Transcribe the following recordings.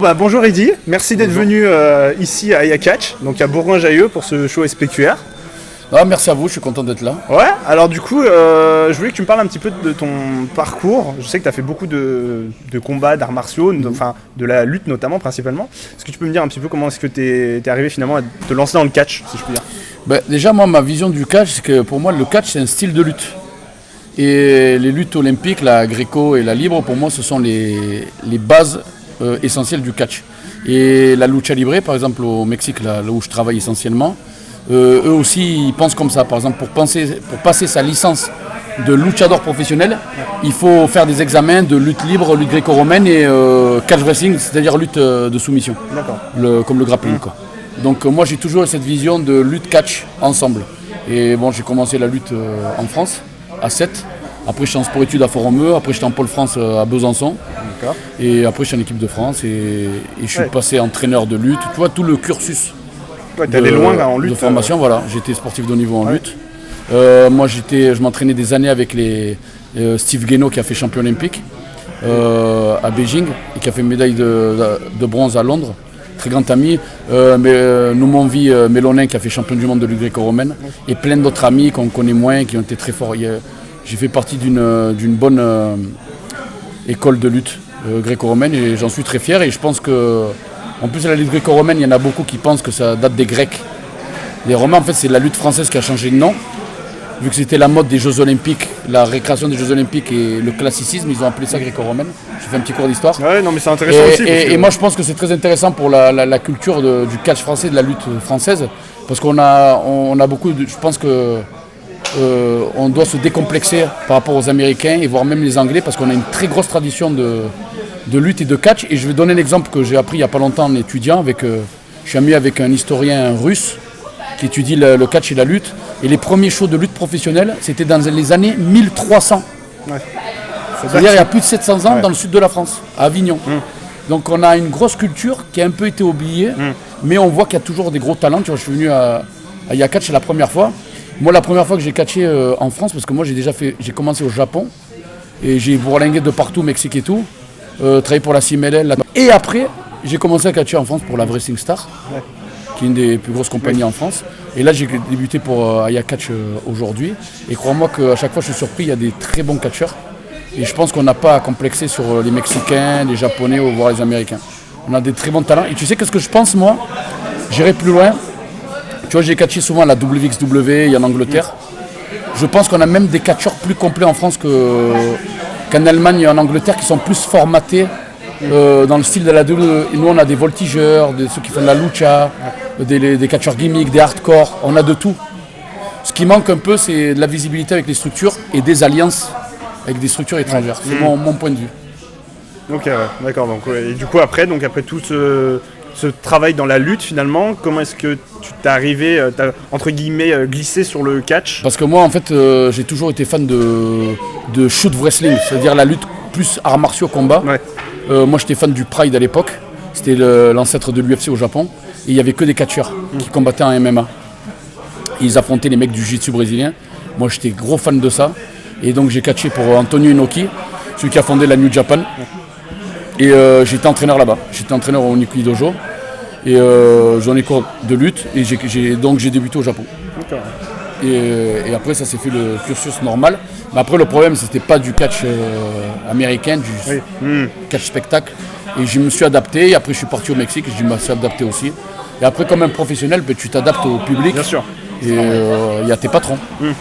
Bonjour Eddy, merci d'être venu ici à Ayakatch, donc à Bourgoin-Jallieu pour ce show SPQR. Merci à vous, je suis content d'être là. Ouais, alors du coup, je voulais que tu me parles un petit peu de ton parcours. Je sais que tu as fait beaucoup de combats, d'arts martiaux, enfin de la lutte notamment, principalement. Est-ce que tu peux me dire un petit peu comment est-ce que tu es arrivé finalement à te lancer dans le catch, si je puis dire? Déjà, moi, ma vision du catch, c'est que pour moi, le catch, c'est un style de lutte. Et les luttes olympiques, la gréco et la libre, pour moi, ce sont les bases essentielles du catch. Et la lucha libre, par exemple, au Mexique, là où je travaille essentiellement, eux aussi, ils pensent comme ça. Par exemple, pour passer sa licence de luchador professionnel, il faut faire des examens de lutte libre, lutte gréco-romaine et catch wrestling, c'est-à-dire lutte de soumission. D'accord. Comme le grappling, quoi. Donc moi, j'ai toujours cette vision de lutte-catch ensemble. Et bon, j'ai commencé la lutte en France, à 7. Après, j'étais en sport-études à Fort-Romeu. Après, j'étais en pôle France à Besançon. D'accord. Et après, j'étais en équipe de France. Et je suis passé entraîneur de lutte. Tu vois, tout le cursus allé loin là, en lutte, de formation. Voilà, j'étais sportif de haut niveau en lutte. Moi, je m'entraînais des années avec Steve Guénaud, qui a fait champion olympique à Beijing et qui a fait médaille de bronze à Londres. Très grand ami. Noumonvi Mélonin, qui a fait champion du monde de lutte gréco-romaine. Et plein d'autres amis qu'on connaît moins, qui ont été très forts. J'ai fait partie d'une bonne école de lutte gréco-romaine et j'en suis très fier. Et je pense que, en plus, la lutte gréco-romaine, il y en a beaucoup qui pensent que ça date des Grecs. Les Romains, en fait, c'est la lutte française qui a changé de nom. Vu que c'était la mode des Jeux Olympiques, la récréation des Jeux Olympiques et le classicisme, ils ont appelé ça gréco-romaine. J'ai fait un petit cours d'histoire. Ouais, non, mais c'est intéressant aussi. Et moi, je pense que c'est très intéressant pour la culture du catch français, de la lutte française. Parce qu'on a beaucoup de. Je pense que. On doit se décomplexer par rapport aux Américains et voire même les Anglais parce qu'on a une très grosse tradition de lutte et de catch. Et je vais donner un exemple que j'ai appris il n'y a pas longtemps en étudiant. Je suis ami avec un historien russe qui étudie le catch et la lutte. Et les premiers shows de lutte professionnelle, c'était dans les années 1300. Ouais. C'est-à-dire il y a plus de 700 ans dans le sud de la France, à Avignon. Donc on a une grosse culture qui a un peu été oubliée, mais on voit qu'il y a toujours des gros talents. Tu vois, je suis venu à Ayakatch la première fois. Moi, la première fois que j'ai catché en France, parce que moi j'ai commencé au Japon et j'ai bourlingué de partout, Mexique et tout, travaillé pour la CMLL. Et après, j'ai commencé à catcher en France pour la Wrestling Star, qui est une des plus grosses compagnies en France. Et là, j'ai débuté pour Ayakatch aujourd'hui. Et crois-moi qu'à chaque fois, je suis surpris, il y a des très bons catcheurs. Et je pense qu'on n'a pas à complexer sur les Mexicains, les Japonais ou voire les Américains. On a des très bons talents. Et tu sais qu'est-ce que je pense, moi? J'irai plus loin. Tu vois, j'ai catché souvent à la WXW et en Angleterre. Je pense qu'on a même des catcheurs plus complets en France qu'en Allemagne et en Angleterre qui sont plus formatés dans le style de la WWE. Et nous, on a des voltigeurs, ceux qui font de la lucha, des catcheurs gimmicks, des hardcore. On a de tout. Ce qui manque un peu, c'est de la visibilité avec les structures et des alliances avec des structures étrangères. C'est mon point de vue. Ok, d'accord. Donc, et du coup, après tout ce travail dans la lutte, finalement, comment est-ce que tu t'es arrivé, entre guillemets, glissé sur le catch? Parce que moi, en fait, j'ai toujours été fan de shoot wrestling, c'est-à-dire la lutte plus arts martiaux combat. Moi, j'étais fan du Pride à l'époque. C'était l'ancêtre de l'UFC au Japon. Et il n'y avait que des catcheurs qui combattaient en MMA. Et ils affrontaient les mecs du jiu-jitsu brésilien. Moi, j'étais gros fan de ça. Et donc, j'ai catché pour Antonio Inoki, celui qui a fondé la New Japan. Et j'étais entraîneur là-bas. J'étais entraîneur au Nikui Dojo. Et j'en ai cours de lutte. Et donc j'ai débuté au Japon. Et après, ça s'est fait le cursus normal. Mais après, le problème, c'était pas du catch américain, du catch spectacle. Et je me suis adapté. Et après, je suis parti au Mexique. Et je me suis adapté aussi. Et après, comme un professionnel, tu t'adaptes au public. Bien sûr. Et il y a tes patrons.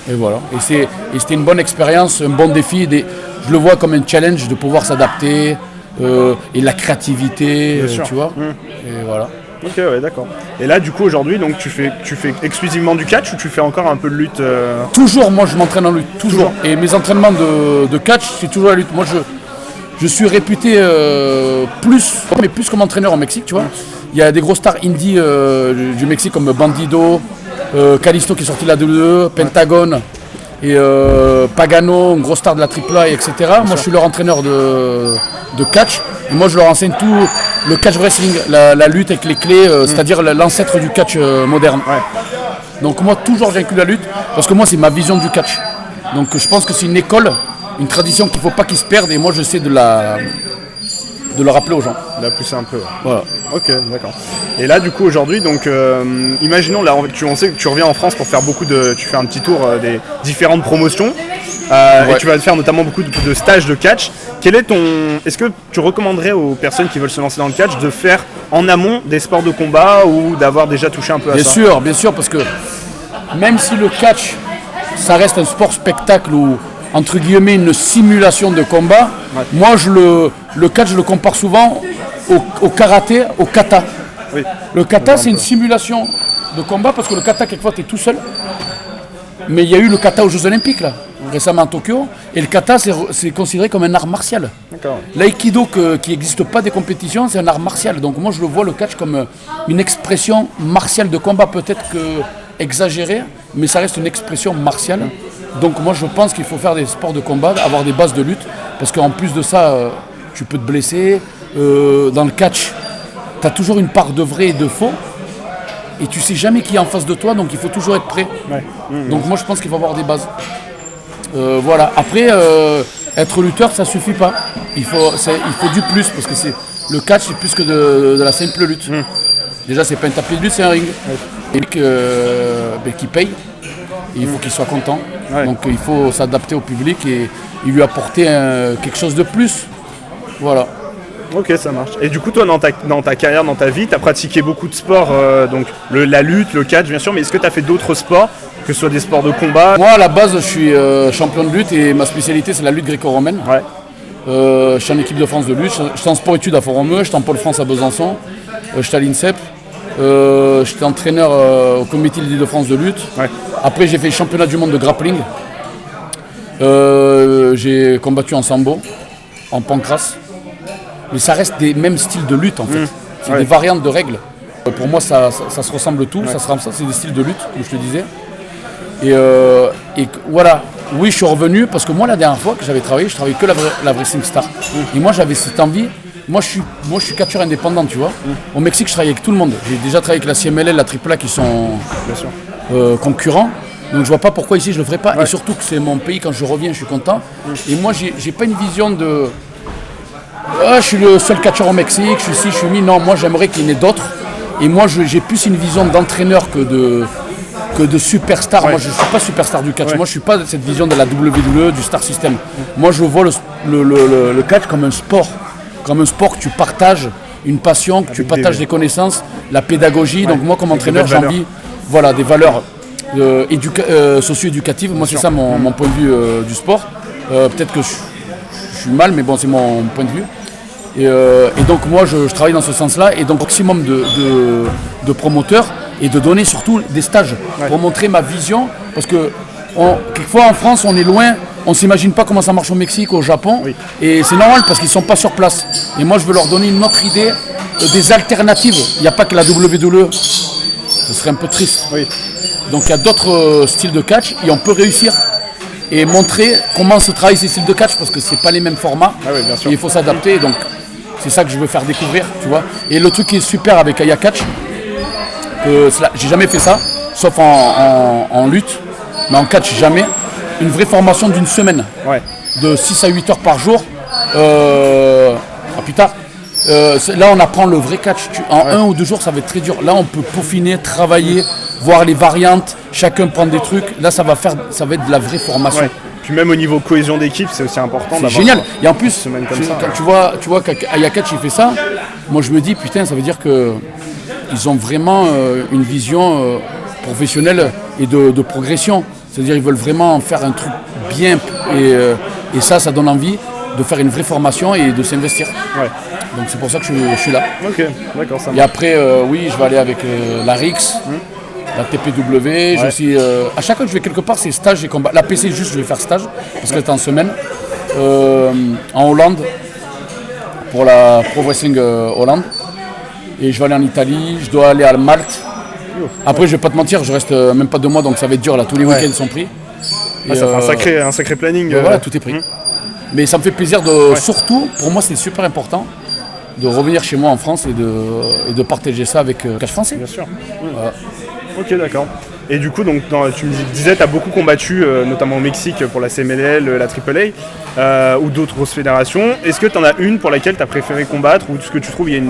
Et voilà. Et c'était une bonne expérience, un bon défi. Je le vois comme un challenge de pouvoir s'adapter. Et la créativité, tu vois. Et voilà. Ok, ouais, d'accord. Et là, du coup, aujourd'hui, donc tu fais exclusivement du catch ou tu fais encore un peu de lutte Toujours, moi, je m'entraîne en lutte, toujours. Et mes entraînements de catch, c'est toujours la lutte. Moi, je suis réputé plus comme entraîneur au Mexique, tu vois. Il y a des gros stars indie du Mexique comme Bandido, Kalisto qui est sorti de la WWE, Pentagon et Pagano, une grosse star de la AAA, etc. Moi, je suis leur entraîneur de catch. Et moi, je leur enseigne tout le catch wrestling, la lutte avec les clés, c'est-à-dire l'ancêtre du catch moderne. Donc moi, toujours, j'inclus la lutte, parce que moi, c'est ma vision du catch. Donc je pense que c'est une école, une tradition qu'il ne faut pas qu'il se perde, et moi, j'essaie de de le rappeler aux gens. Là, pousser un peu. Ouais. Voilà. Ok, d'accord. Et là, du coup, aujourd'hui, donc, imaginons, là, on sait que tu reviens en France pour faire tu fais un petit tour des différentes promotions, et tu vas faire notamment beaucoup de stages de catch. Est-ce que tu recommanderais aux personnes qui veulent se lancer dans le catch de faire en amont des sports de combat ou d'avoir déjà touché un peu à ça? Bien sûr, parce que même si le catch, ça reste un sport spectacle ou entre guillemets une simulation de combat, moi le catch je le compare souvent au karaté, au kata. Oui. Le kata c'est une simulation de combat parce que le kata quelquefois tu es tout seul. Mais il y a eu le kata aux Jeux Olympiques là, récemment à Tokyo, et le kata c'est considéré comme un art martial. D'accord. L'aïkido qui n'existe pas des compétitions, c'est un art martial. Donc moi je le vois le catch comme une expression martiale de combat, peut-être que exagérée, mais ça reste une expression martiale. Donc moi je pense qu'il faut faire des sports de combat, avoir des bases de lutte, parce qu'en plus de ça, tu peux te blesser. Dans le catch, tu as toujours une part de vrai et de faux, et tu sais jamais qui est en face de toi, donc il faut toujours être prêt. Ouais. Donc moi je pense qu'il faut avoir des bases. Voilà. Après, être lutteur, ça suffit pas. Il faut du plus, parce que le catch, c'est plus que de la simple lutte. Déjà, c'est pas un tapis de lutte, c'est un ring. Et qui paye. Et il faut qu'il soit content. Ouais. Donc il faut s'adapter au public et lui apporter quelque chose de plus. Voilà. Ok, ça marche. Et du coup, toi, dans ta carrière, dans ta vie, tu as pratiqué beaucoup de sports, donc la lutte, le catch, bien sûr, mais est-ce que tu as fait d'autres sports, que ce soit des sports de combat? Moi, à la base, je suis champion de lutte et ma spécialité, c'est la lutte gréco-romaine. Ouais. Je suis en équipe de France de lutte, je suis en sport-études à Font-Romeu, je suis en Pôle France à Besançon, je suis à l'INSEP, j'étais entraîneur au comité de France de lutte. Ouais. Après, j'ai fait le championnat du monde de grappling. J'ai combattu en sambo, en pancrace. Mais ça reste des mêmes styles de lutte en fait. C'est des variantes de règles. Pour moi, ça se ressemble tout. Ça, c'est des styles de lutte, comme je te disais. Et voilà. Oui, je suis revenu parce que moi, la dernière fois que j'avais travaillé, je travaillais que la Wrestling Star. Et moi, j'avais cette envie. Moi, je suis catcheur indépendant, tu vois. Au Mexique, je travaillais avec tout le monde. J'ai déjà travaillé avec la CMLL, la AAA qui sont concurrents. Donc je vois pas pourquoi ici je le ferais pas. Et surtout que c'est mon pays, quand je reviens, je suis content. Et moi, j'ai pas une vision de... je suis le seul catcheur au Mexique, je suis ci, je suis mi. Non, moi j'aimerais qu'il y en ait d'autres. Et moi j'ai plus une vision d'entraîneur que de superstar. Moi je ne suis pas superstar du catch. Moi je suis pas de cette vision de la WWE, du star system. Moi je vois le catch comme un sport. Comme un sport que tu partages, une passion, que tu partages des connaissances, la pédagogie. Donc moi comme entraîneur j'ai envie des valeurs socio-éducatives. Moi c'est ça mon point de vue du sport. Peut-être que je suis mal, mais bon c'est mon point de vue. Et donc moi je travaille dans ce sens-là, et donc maximum de promoteurs, et de donner surtout des stages pour montrer ma vision, parce que quelquefois en France on est loin, on ne s'imagine pas comment ça marche au Mexique, au Japon, et c'est normal parce qu'ils ne sont pas sur place. Et moi je veux leur donner une autre idée, des alternatives. Il n'y a pas que la WWE, ce serait un peu triste. Donc il y a d'autres styles de catch et on peut réussir. Et montrer comment se travaille ces styles de catch, parce que c'est pas les mêmes formats, et il faut s'adapter, donc c'est ça que je veux faire découvrir, tu vois. Et le truc qui est super avec Aya Catch, j'ai jamais fait ça, sauf en lutte, mais en catch jamais, une vraie formation d'une semaine, de 6 à 8 heures par jour, putain. Là on apprend le vrai catch, en 1 ou 2 jours ça va être très dur, là on peut peaufiner, travailler, voir les variantes, chacun prend des trucs, là ça va être de la vraie formation. Puis même au niveau cohésion d'équipe, c'est aussi important d'avoir. C'est génial, et en plus, comme ça, quand tu vois qu'Aya Catch il fait ça, moi je me dis putain, ça veut dire qu'ils ont vraiment une vision professionnelle et de progression, c'est-à-dire ils veulent vraiment faire un truc bien, et ça donne envie de faire une vraie formation et de s'investir. Donc c'est pour ça que je suis là. Ok, d'accord, ça marche. Et après, je vais aller avec la RIX, la TPW. Je suis, à chaque fois que je vais quelque part, c'est stage et combat. La PC, juste, je vais faire stage, parce qu'elle est en semaine. En Hollande, pour la Pro Wrestling Hollande. Et je vais aller en Italie, je dois aller à Malte. Après, je vais pas te mentir, je reste même pas 2 mois, donc ça va être dur là. Tous les week-ends sont pris. Et ça fait un sacré planning. Voilà, tout est pris. Mais ça me fait plaisir surtout, pour moi c'est super important, de revenir chez moi en France et de partager ça avec Catch Français. Bien sûr. Voilà. Ok, d'accord. Et du coup, donc, tu me disais, tu as beaucoup combattu, notamment au Mexique pour la CMLL, la AAA, ou d'autres grosses fédérations. Est-ce que tu en as une pour laquelle tu as préféré combattre, ou est-ce que tu trouves il y a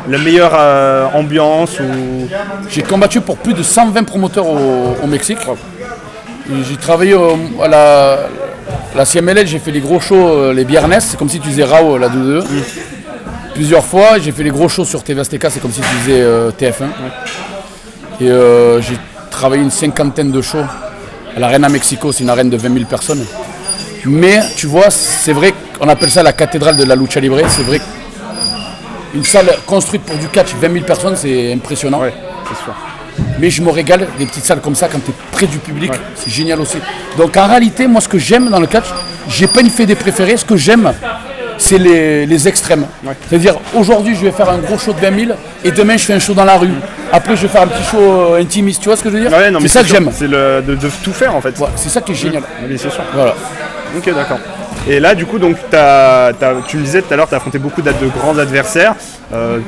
la meilleure ambiance ou... J'ai combattu pour plus de 120 promoteurs au Mexique. J'ai travaillé à la CMLL, j'ai fait les gros shows, les Viernes, c'est comme si tu faisais Raw, la WWE. Plusieurs fois, j'ai fait les gros shows sur TV Azteca, c'est comme si tu faisais TF1. Et j'ai travaillé une 50aine de shows à l'Arena Mexico, c'est une arène de 20 000 personnes. Mais tu vois, c'est vrai qu'on appelle ça la cathédrale de la lucha libre, c'est vrai qu'une salle construite pour du catch, 20 000 personnes, c'est impressionnant. Ouais, c'est sûr. Mais je me régale, des petites salles comme ça, quand tu es près du public, c'est génial aussi. Donc en réalité, moi ce que j'aime dans le catch, j'ai pas une fédé préférée, ce que j'aime, c'est les extrêmes. C'est-à-dire, aujourd'hui je vais faire un gros show de 20 000 et demain je fais un show dans la rue. Après je vais faire un petit show intimiste, tu vois ce que je veux dire? C'est ça que j'aime. C'est de tout faire en fait. C'est ça qui est génial. Oui, c'est sûr. Voilà. Ok, d'accord. Et là, du coup, donc, tu me disais tout à l'heure, tu as affronté beaucoup de grands adversaires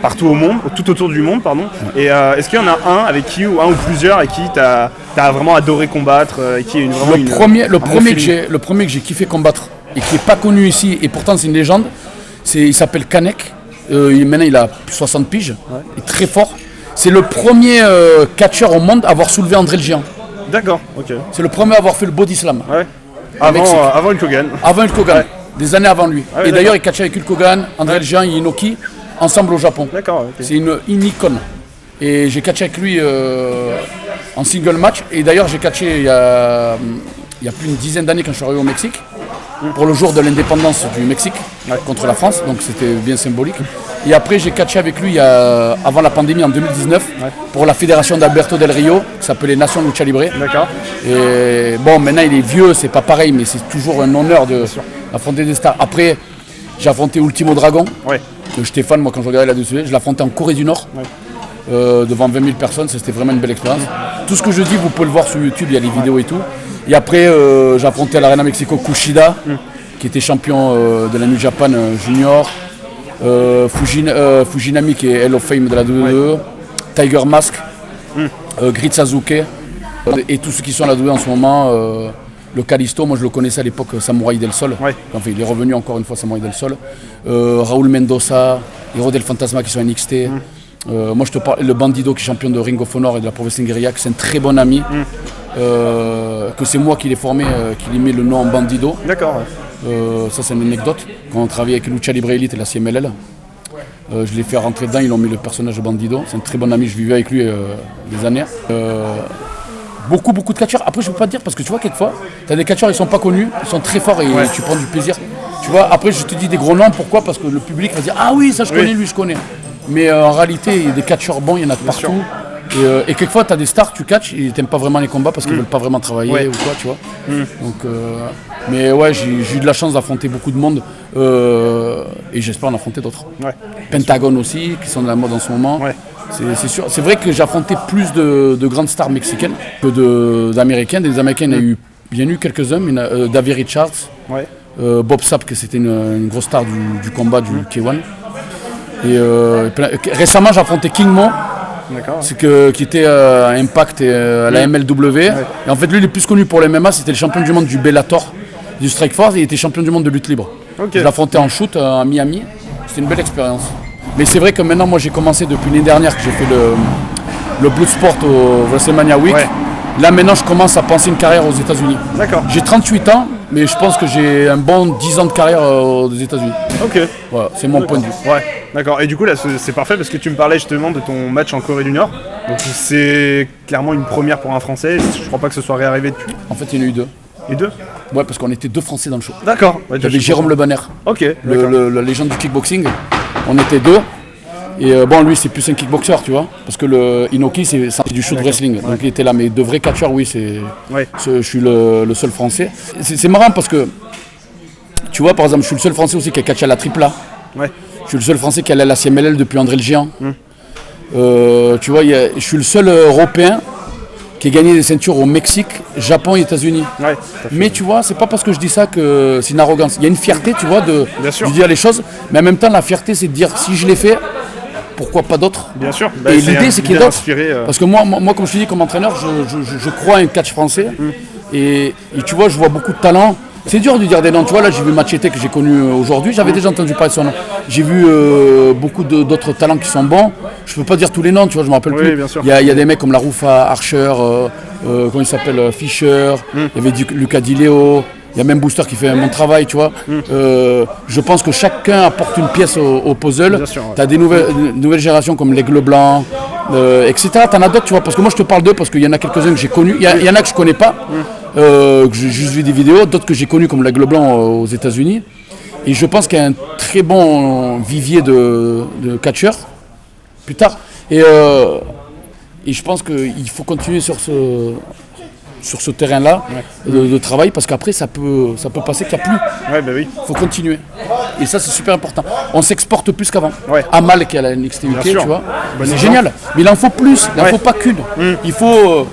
partout au monde, tout autour du monde, pardon. Et est-ce qu'il y en a un avec qui, ou un ou plusieurs avec qui tu as vraiment adoré combattre, qui est le premier que j'ai kiffé combattre et qui n'est pas connu ici, et pourtant c'est une légende, il s'appelle Kanek. Maintenant il a 60 piges, il est très fort. C'est le premier catcheur au monde à avoir soulevé André le Géant. D'accord, ok. C'est le premier à avoir fait le body slam. Ouais. Avant Hulk Hogan. Avant Hulk Hogan, des années avant lui. Et d'ailleurs, il catchait avec Hulk Hogan, André le Géant et Inoki, ensemble au Japon. D'accord, ok. C'est une icône. Et j'ai catché avec lui en single match. Et d'ailleurs, j'ai catché il y a plus d'une dizaine d'années quand je suis arrivé au Mexique, pour le jour de l'indépendance du Mexique contre la France. Donc c'était bien symbolique. Et après, j'ai catché avec lui avant la pandémie en 2019 pour la fédération d'Alberto Del Rio, qui s'appelait Nation Lucha Libre. D'accord. Et bon, maintenant il est vieux, c'est pas pareil, mais c'est toujours un honneur d'affronter des stars. Après, j'ai affronté Ultimo Dragon, de Stéphane, moi quand je regardais là-dessus, je l'ai affronté en Corée du Nord, devant 20 000 personnes, c'était vraiment une belle expérience. Tout ce que je dis, vous pouvez le voir sur YouTube, il y a les vidéos et tout. Et après, j'ai affronté à l'Arena Mexico Kushida, qui était champion de la New Japan Junior. Fujinami qui est Hall of Fame de la WWE, Tiger Mask, Grit Sasuke et tous ceux qui sont à la WWE en ce moment, le Kalisto, moi je le connaissais à l'époque, Samurai del Sol, enfin il est revenu encore une fois Samurai del Sol, Raúl Mendoza, Hiro del Fantasma qui sont NXT, moi je te parle, le Bandido qui est champion de Ring of Honor et de la Province Guerilla, c'est un très bon ami, que c'est moi qui l'ai formé, qui lui ai mis le nom Bandido. D'accord. Ça c'est une anecdote, quand on travaillait avec Lucha Libre Elite et la CMLL, je l'ai fait rentrer dedans, ils ont mis le personnage de Bandido, c'est un très bon ami, je vivais avec lui des années. Beaucoup de catcheurs, après je peux pas te dire parce que tu vois quelquefois, tu as des catcheurs, ils sont pas connus, ils sont très forts et tu prends du plaisir. Tu vois, après je te dis des gros noms, pourquoi? Parce que le public va dire ah oui ça je connais, lui je connais. Mais en réalité, il y a des catcheurs bons, il y en a de partout. Et quelquefois, tu as des stars, tu catches, ils n'aiment pas vraiment les combats parce qu'ils veulent pas vraiment travailler ou quoi, tu vois. Donc, mais ouais, j'ai eu de la chance d'affronter beaucoup de monde et j'espère en affronter d'autres. Pentagon aussi, qui sont de la mode en ce moment. C'est sûr. C'est vrai que j'ai affronté plus de grandes stars mexicaines que d'américaines. Des américains, il y en a eu bien eu quelques-uns. Davey Richards, Bob Sapp, qui c'était une grosse star du combat du K1. Et récemment, j'ai affronté King Mo. Qui était à Impact et à la MLW. Et en fait, lui, il est plus connu pour les MMA. C'était le champion du monde du Bellator, du Strikeforce. Et il était champion du monde de lutte libre. Je l'ai affronté en shoot à Miami. C'était une belle expérience. Mais c'est vrai que maintenant, moi, j'ai commencé depuis l'année dernière que j'ai fait le Bloodsport au WrestleMania Week. Là, maintenant, je commence à penser une carrière aux États-Unis. J'ai 38 ans, mais je pense que j'ai un bon 10 ans de carrière aux États-Unis. Voilà, c'est mon point de vue. D'accord, et du coup là c'est parfait parce que tu me parlais justement de ton match en Corée du Nord. Donc c'est clairement une première pour un Français, je crois pas que ce soit réarrivé depuis. En fait il y en a eu deux. Et deux? Ouais, parce qu'on était deux Français dans le show. D'accord. Il y avait Jérôme Le Banner, la légende du kickboxing, on était deux. Et bon lui c'est plus un kickboxer tu vois, parce que le Inoki c'est du shoot wrestling, donc il était là, mais de vrais catcheurs oui je suis le seul Français. C'est marrant parce que, tu vois par exemple je suis le seul Français aussi qui a catché à la AAA. Je suis le seul Français qui allait à la CMLL depuis André le Géant. Tu vois, je suis le seul Européen qui a gagné des ceintures au Mexique, Japon et États-Unis. Mais tu vois, c'est pas parce que je dis ça que c'est une arrogance. Il y a une fierté, tu vois, de dire les choses. Mais en même temps, la fierté, c'est de dire si je l'ai fait, pourquoi pas d'autres. Bien sûr. Et l'idée, c'est qu'il y ait d'autres. Inspiré, Parce que moi, comme je te dis, comme entraîneur, je crois à un catch français. Et tu vois, je vois beaucoup de talents. C'est dur de dire des noms. Tu vois, là, j'ai vu Machete que j'ai connu aujourd'hui. J'avais déjà entendu parler de son nom. J'ai vu beaucoup d'autres talents qui sont bons. Je peux pas dire tous les noms, tu vois, je me rappelle plus. Bien sûr. Il y a des mecs comme Laroufa, Archer, comment il s'appelle, Fischer. Il y avait Lucas Di Leo. Il y a même Booster qui fait un bon travail, tu vois. Je pense que chacun apporte une pièce au puzzle. Tu as des nouvelles générations comme l'Aigle Blanc, etc. Tu en as d'autres, tu vois. Parce que moi, je te parle d'eux parce qu'il y en a quelques-uns que j'ai connus. Il y en a que je connais pas, que j'ai juste vu des vidéos. D'autres que j'ai connus comme l'Aigle Blanc aux États-Unis. Et je pense qu'il y a un très bon vivier de catcheurs plus tard. Et je pense qu'il faut continuer sur ce terrain-là de travail parce qu'après ça peut passer qu'il n'y a plus. Ouais, bah oui. Il faut continuer. Et ça c'est super important. On s'exporte plus qu'avant. Ouais. Amal qui a la NXT UK, tu vois. Bon C'est génial. Mais il en faut plus. Il n'en faut pas qu'une. Il faut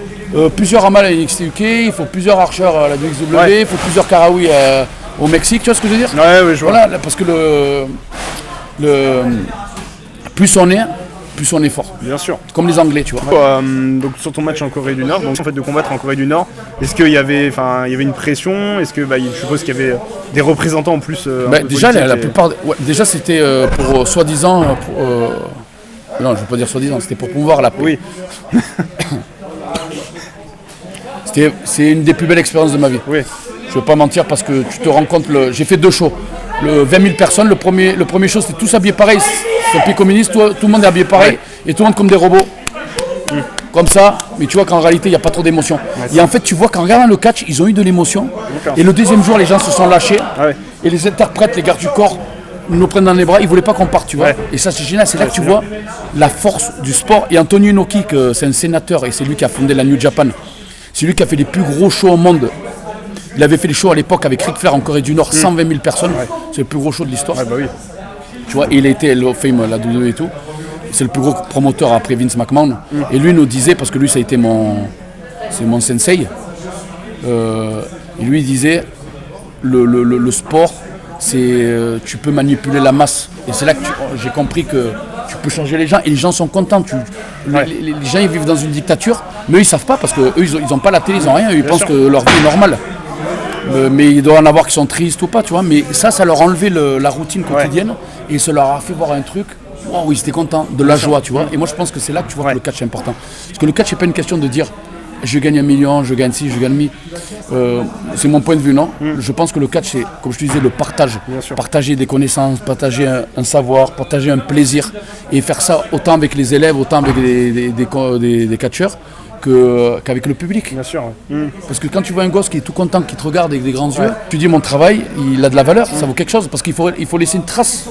plusieurs Amal à la NXT UK, il faut plusieurs Archer à la WXW, il faut plusieurs Karaoui au Mexique. Tu vois ce que je veux dire? Ouais, je vois. Voilà, parce que plus on est fort. Bien sûr. Comme les Anglais, tu vois. Donc sur ton match en Corée du Nord, donc en fait de combattre en Corée du Nord, est-ce qu'il y avait, une pression? Est-ce que, je suppose qu'il y avait des représentants en plus déjà, la plupart, déjà c'était pour soi-disant, non, je veux pas dire soi-disant, c'était pour promouvoir la paix. Oui. C'est une des plus belles expériences de ma vie. Oui. Je veux pas mentir parce que tu te rends compte, j'ai fait 2 shows. 20 000 personnes, le premier show c'était tous habillés pareil, c'est un pays communiste, tout le monde est habillé pareil, et tout le monde comme des robots. Comme ça, mais tu vois qu'en réalité il n'y a pas trop d'émotion. Et en fait tu vois qu'en regardant le catch, ils ont eu de l'émotion. Et le deuxième jour les gens se sont lâchés, et les interprètes, les gardes du corps, nous prennent dans les bras, ils voulaient pas qu'on parte, tu vois. Et ça c'est génial, c'est là que tu vois la force du sport. Et Antonio Inoki, c'est un sénateur, et c'est lui qui a fondé la New Japan. C'est lui qui a fait les plus gros shows au monde. Il avait fait les shows à l'époque avec Ric Flair en Corée du Nord, 120 000 personnes. C'est le plus gros show de l'histoire. Oui. Tu vois, il a été Hall of Fame, la WWE et tout. C'est le plus gros promoteur après Vince McMahon. Et lui nous disait, parce que lui ça a été c'est mon sensei, il lui disait, le sport, c'est tu peux manipuler la masse. Et c'est là que j'ai compris que tu peux changer les gens. Et les gens sont contents. Les gens ils vivent dans une dictature, mais eux ils savent pas parce qu'eux ils n'ont pas la télé, ils n'ont rien. Ils pensent que leur vie est normale. Mais il doit en avoir qui sont tristes ou pas, tu vois. Mais ça leur a enlevé la routine quotidienne et ça leur a fait voir un truc. Wow, ils étaient contents, de la joie, tu vois. Et moi je pense que c'est là que tu vois que le catch est important. Parce que le catch c'est pas une question de dire je gagne 1 million, je gagne ci, je gagne mi. C'est mon point de vue, non. Je pense que le catch c'est, comme je te disais, le partage. Partager des connaissances, partager un savoir, partager un plaisir. Et faire ça autant avec les élèves, autant avec des catcheurs. Qu'avec le public. Bien sûr. Parce que quand tu vois un gosse qui est tout content, qui te regarde avec des grands yeux, tu dis mon travail, il a de la valeur, ça vaut quelque chose. Parce qu'il faut laisser une trace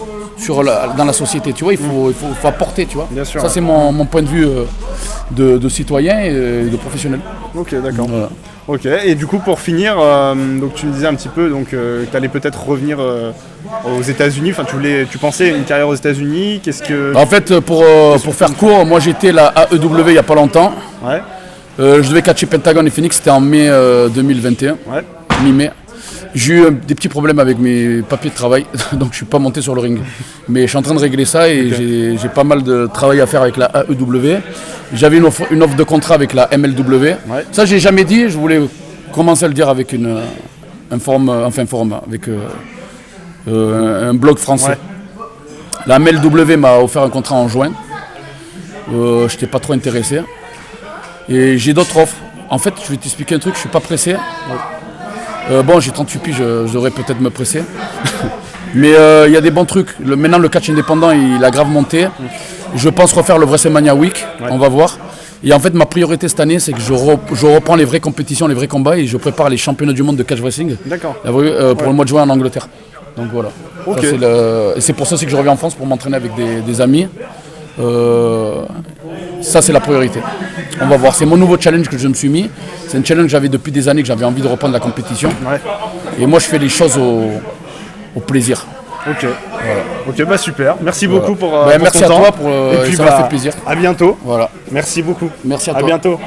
dans la société, tu vois, il faut apporter, tu vois. Bien sûr, ça c'est mon point de vue de citoyen et de professionnel. Ok, d'accord. Voilà. Ok, et du coup pour finir, donc tu me disais un petit peu que tu allais peut-être revenir aux États-Unis, enfin tu pensais une carrière aux États-Unis, qu'est-ce que... En fait, pour faire court, moi j'étais la AEW il n'y a pas longtemps. Ouais. Je devais catcher Pentagon et Phoenix, c'était en mai 2021, mi-mai. J'ai eu des petits problèmes avec mes papiers de travail, donc je suis pas monté sur le ring. Mais je suis en train de régler ça et j'ai pas mal de travail à faire avec la AEW. J'avais une offre de contrat avec la MLW. Ça, j'ai jamais dit, je voulais commencer à le dire avec un forum, avec un blog français. La MLW m'a offert un contrat en juin. Je n'étais pas trop intéressé. Et j'ai d'autres offres. En fait, je vais t'expliquer un truc, je suis pas pressé. Bon, j'ai 38 piges, je devrais peut-être me presser. Mais il y a des bons trucs. Maintenant, le catch indépendant, il a grave monté. Je pense refaire le WrestleMania Week, on va voir. Et en fait, ma priorité cette année, c'est que je reprends les vraies compétitions, les vrais combats, et je prépare les championnats du monde de catch wrestling. D'accord. Pour le mois de juin en Angleterre. Donc voilà. Okay. Et c'est pour ça aussi que je reviens en France pour m'entraîner avec des amis. Ça c'est la priorité. On va voir, c'est mon nouveau challenge que je me suis mis. C'est un challenge que j'avais depuis des années, que j'avais envie de reprendre la compétition. Et moi je fais les choses au plaisir. Ok, voilà. Ok, bah super. Merci beaucoup pour merci ton à temps. toi et puis ça m'a fait plaisir. À bientôt. Voilà. Merci beaucoup. Merci à toi. À bientôt.